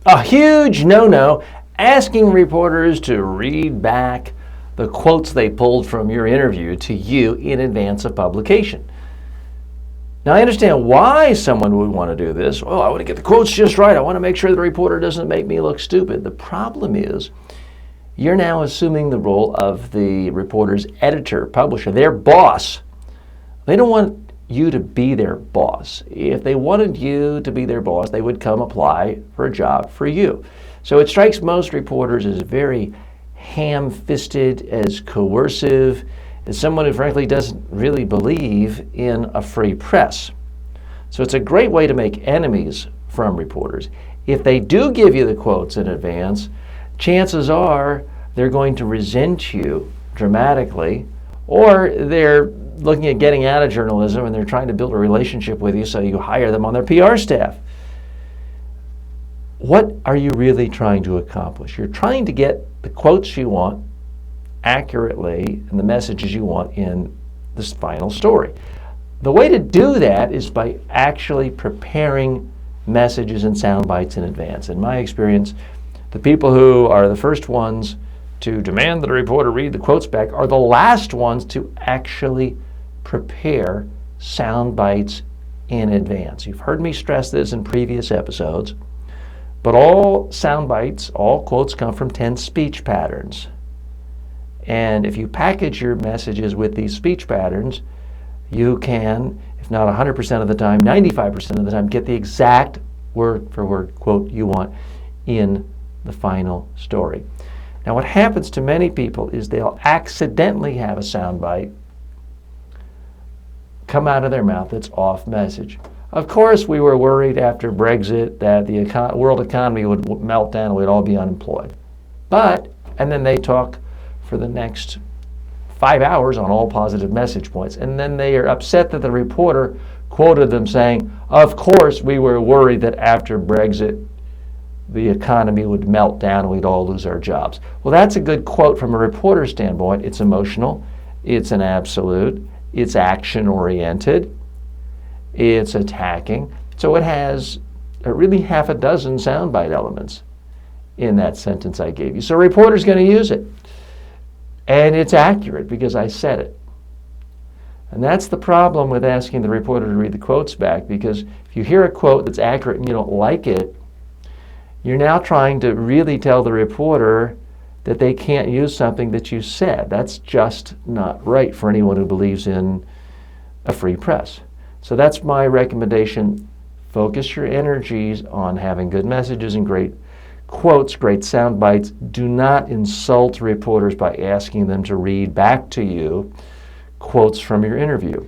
A huge no-no, asking reporters to read back the quotes they pulled from your interview to you in advance of publication. Now, I understand why someone would want to do this. Oh, I want to get the quotes just right. I want to make sure the reporter doesn't make me look stupid. The problem is you're now assuming the role of the reporter's editor, publisher, their boss. They don't want you to be their boss. If they wanted you to be their boss, they would come apply for a job for you. So it strikes most reporters as very ham-fisted, as coercive, as someone who frankly doesn't really believe in a free press. So it's a great way to make enemies from reporters. If they do give you the quotes in advance, chances are they're going to resent you dramatically, or they're looking at getting out of journalism and they're trying to build a relationship with you so you hire them on their PR staff. What are you really trying to accomplish? You're trying to get the quotes you want accurately and the messages you want in this final story. The way to do that is by actually preparing messages and sound bites in advance. In my experience, the people who are the first ones to demand that a reporter read the quotes back are the last ones to actually prepare sound bites in advance. You've heard me stress this in previous episodes, but all sound bites, all quotes come from 10 speech patterns. And if you package your messages with these speech patterns, you can, if not 100% of the time, 95% of the time, get the exact word-for-word quote you want in the final story. Now, what happens to many people is they'll accidentally have a soundbite come out of their mouth that's off message. Of course, we were worried after Brexit that the world economy would melt down and we'd all be unemployed. And then they talk for the next 5 hours on all positive message points. And then they are upset that the reporter quoted them saying, of course, we were worried that after Brexit, the economy would melt down and we'd all lose our jobs. Well, that's a good quote from a reporter's standpoint. It's emotional. It's an absolute. It's action-oriented. It's attacking. So it has really half a dozen soundbite elements in that sentence I gave you. So a reporter's going to use it. And it's accurate because I said it. And that's the problem with asking the reporter to read the quotes back, because if you hear a quote that's accurate and you don't like it, you're now trying to really tell the reporter that they can't use something that you said. That's just not right for anyone who believes in a free press. So that's my recommendation. Focus your energies on having good messages and great quotes, great sound bites. Do not insult reporters by asking them to read back to you quotes from your interview.